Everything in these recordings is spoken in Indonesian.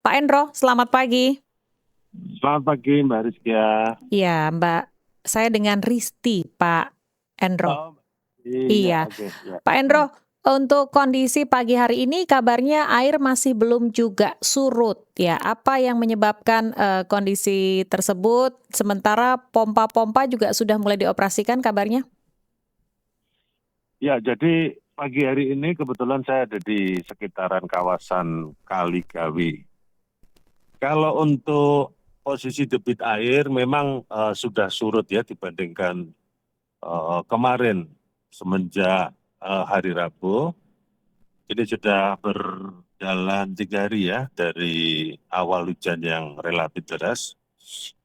Pak Endro, selamat pagi. Selamat pagi Mbak Rizkia. Iya, Mbak. Saya dengan Risti, Pak Endro. Oh, iya, Iya. oke, ya. Pak Endro, untuk kondisi pagi hari ini kabarnya air masih belum juga surut ya. Apa yang menyebabkan kondisi tersebut? Sementara pompa-pompa juga sudah mulai dioperasikan kabarnya? Ya, jadi pagi hari ini kebetulan saya ada di sekitaran kawasan Kaligawe. Kalau untuk posisi debit air memang sudah surut ya dibandingkan kemarin semenjak hari Rabu. Ini sudah berjalan 3 hari ya dari awal hujan yang relatif deras.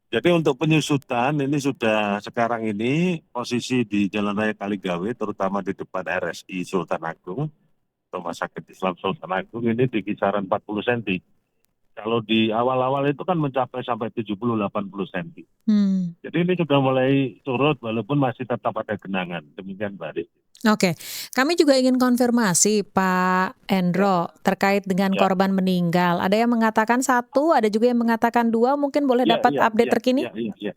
Jadi untuk penyusutan ini sudah sekarang ini posisi di Jalan Raya Kaligawe, terutama di depan RSI Sultan Agung, Rumah Sakit Islam Sultan Agung ini di kisaran 40 cm. Kalau di awal-awal itu kan mencapai sampai 70-80 cm. Jadi ini sudah mulai surut walaupun masih tetap ada genangan. Demikian Mbak Rizky. Oke, kami juga ingin konfirmasi Pak Endro terkait dengan Ya. korban meninggal. Ada yang mengatakan 1, ada juga yang mengatakan 2. Mungkin boleh dapat update terkini? Ya.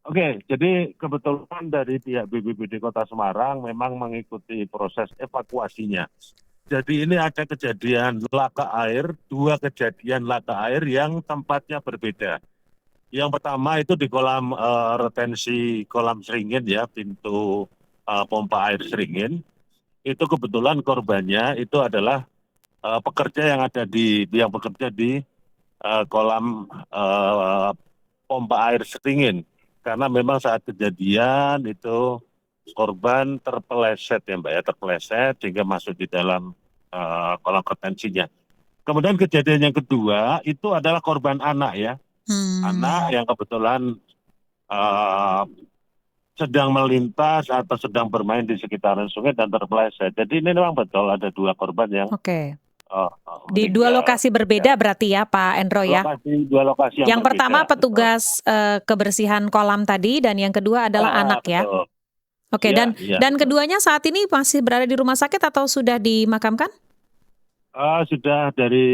Oke, jadi kebetulan dari pihak BPBD Kota Semarang memang mengikuti proses evakuasinya. Jadi ini ada kejadian laka air, 2 kejadian laka air yang tempatnya berbeda. Yang pertama itu di kolam retensi kolam Seringin ya, pintu pompa air Seringin. Itu kebetulan korbannya itu adalah pekerja yang bekerja di kolam pompa air Seringin. Karena memang saat kejadian itu korban terpeleset ya Mbak ya, terpeleset sehingga masuk di dalam kolam retensinya. Kemudian kejadian yang kedua itu adalah korban anak ya. Anak yang kebetulan sedang melintas atau sedang bermain di sekitaran sungai dan terpeleset. Jadi ini memang betul ada 2 korban yang Oke. Di 2 meninggal. lokasi berbeda berarti ya Pak Endro ya? 2 lokasi yang Yang berbeda. pertama petugas kebersihan kolam tadi dan yang kedua adalah anak ya? Betul. Oke, Iya, dan betul. keduanya saat ini masih berada di rumah sakit atau sudah dimakamkan? Sudah dari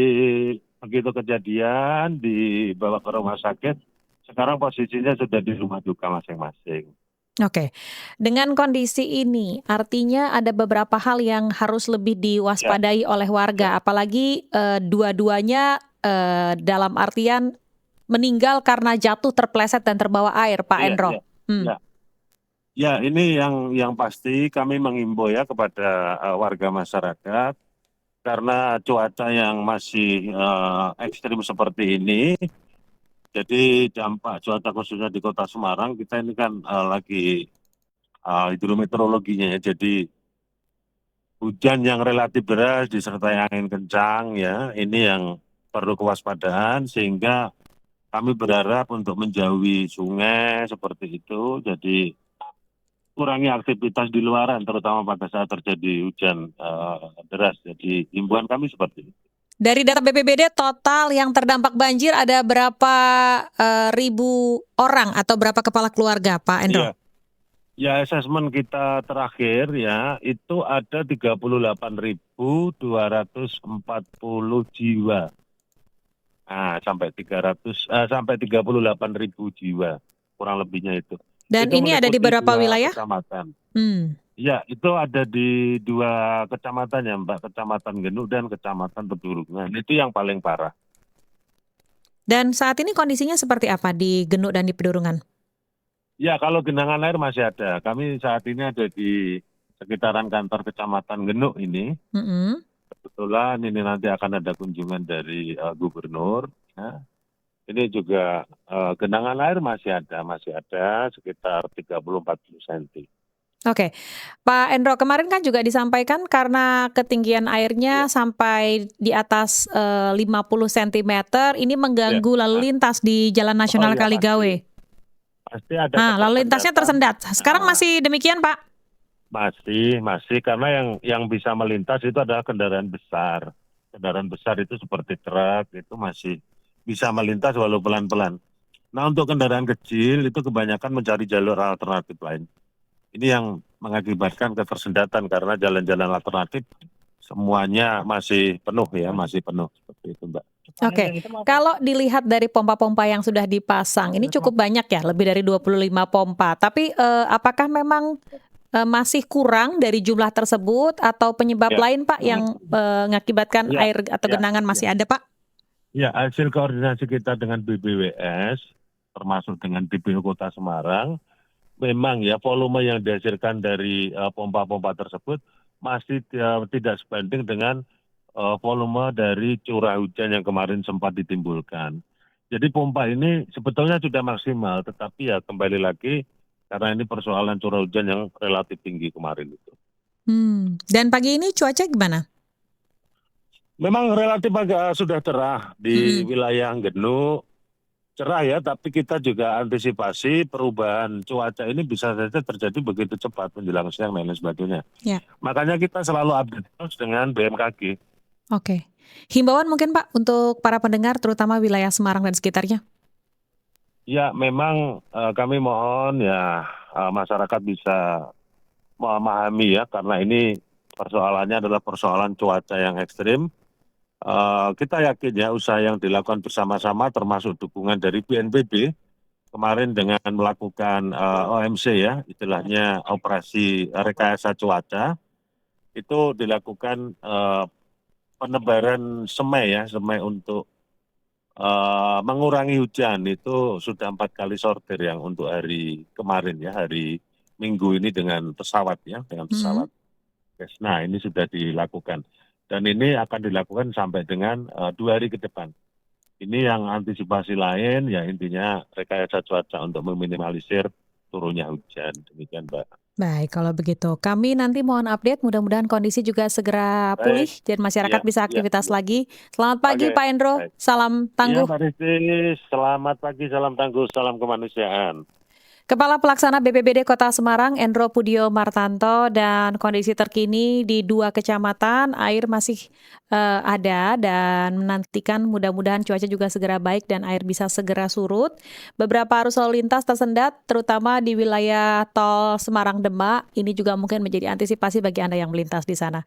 begitu kejadian dibawa ke rumah sakit, sekarang posisinya sudah di rumah duka masing-masing. Oke, dengan kondisi ini artinya ada beberapa hal yang harus lebih diwaspadai oleh warga, apalagi dua-duanya dalam artian meninggal karena jatuh terpeleset dan terbawa air, Pak Endro. Ya, ini yang pasti kami mengimbau ya kepada warga masyarakat, karena cuaca yang masih ekstrim seperti ini, jadi dampak cuaca khususnya di Kota Semarang, kita ini kan lagi hidrometeorologinya ya, jadi hujan yang relatif deras disertai angin kencang ya, ini yang perlu kewaspadaan sehingga kami berharap untuk menjauhi sungai seperti itu, jadi kurangi aktivitas di luaran terutama pada saat terjadi hujan deras. Jadi himbauan kami seperti itu. Dari data BPBD total yang terdampak banjir ada berapa ribu orang atau berapa kepala keluarga Pak Endro? Ya, asesmen kita terakhir ya itu ada 38.240 jiwa. Sampai 38.000 jiwa kurang lebihnya itu. Dan itu ini ada di beberapa wilayah? Kecamatan. Ya, itu ada di 2 kecamatan ya Mbak, Kecamatan Genuk dan Kecamatan Pedurungan. Itu yang paling parah. Dan saat ini kondisinya seperti apa di Genuk dan di Pedurungan? Ya, kalau genangan air masih ada. Kami saat ini ada di sekitaran kantor Kecamatan Genuk ini. Kebetulan ini nanti akan ada kunjungan dari gubernur. Ya. Ini juga genangan air masih ada sekitar 30-40 cm. Oke, Pak Endro, kemarin kan juga disampaikan karena ketinggian airnya sampai di atas 50 cm, ini mengganggu lalu lintas di Jalan Nasional Kaligawe. Pasti ada. Lalu lintasnya tersendat. Sekarang masih demikian, Pak? Masih karena yang bisa melintas itu adalah kendaraan besar. Kendaraan besar itu seperti truk itu masih bisa melintas walau pelan-pelan. Nah, untuk kendaraan kecil itu kebanyakan mencari jalur alternatif lain. Ini yang mengakibatkan ketersendatan karena jalan-jalan alternatif semuanya masih penuh ya, masih penuh seperti itu Mbak. Oke, kalau dilihat dari pompa-pompa yang sudah dipasang, ini cukup banyak ya, lebih dari 25 pompa. Tapi, apakah memang, masih kurang dari jumlah tersebut atau penyebab Ya, lain, Pak, yang, mengakibatkan ya, air atau ya, genangan ya. masih ada, Pak? Ya, hasil koordinasi kita dengan BBWS, termasuk dengan DPU Kota Semarang, memang ya volume yang dihasilkan dari pompa-pompa tersebut masih tidak sebanding dengan volume dari curah hujan yang kemarin sempat ditimbulkan. Jadi pompa ini sebetulnya sudah maksimal, tetapi ya kembali lagi karena ini persoalan curah hujan yang relatif tinggi kemarin itu. Dan pagi ini cuaca gimana? Memang relatif agak sudah cerah di Mhm. wilayah Genu, cerah ya, tapi kita juga antisipasi perubahan cuaca ini bisa saja terjadi begitu cepat menjelang siang dan lain sebagainya. Ya, Makanya kita selalu update terus dengan BMKG. oke. Himbauan mungkin, Pak, untuk para pendengar terutama wilayah Semarang dan sekitarnya? Ya, memang kami mohon ya masyarakat bisa memahami ya, karena ini persoalannya adalah persoalan cuaca yang ekstrim. Kita yakin ya usaha yang dilakukan bersama-sama termasuk dukungan dari BNPB kemarin dengan melakukan OMC ya, istilahnya operasi rekayasa cuaca, itu dilakukan penebaran semai ya, semai untuk mengurangi hujan itu sudah 4 kali sortir yang untuk hari kemarin ya, hari Minggu ini dengan pesawat ya, dengan pesawat. Mhm. Nah, ini sudah dilakukan. Dan ini akan dilakukan sampai dengan 2 hari ke depan. Ini yang antisipasi lain, ya intinya rekayasa cuaca untuk meminimalisir turunnya hujan. Demikian, Mbak. Baik, kalau begitu. Kami nanti mohon update, mudah-mudahan kondisi juga segera pulih Baik, dan masyarakat iya, bisa iya, aktivitas iya. lagi. Selamat pagi, Oke, Pak Endro. baik. Salam Iya, tangguh. Mbak Risti, selamat pagi, salam tangguh, salam kemanusiaan. Kepala Pelaksana BPBD Kota Semarang, Endro Pudio Martanto, dan kondisi terkini di 2 kecamatan, air masih ada dan menantikan mudah-mudahan cuaca juga segera baik dan air bisa segera surut. Beberapa arus lalu lintas tersendat, terutama di wilayah tol Semarang Demak. Ini juga mungkin menjadi antisipasi bagi Anda yang melintas di sana.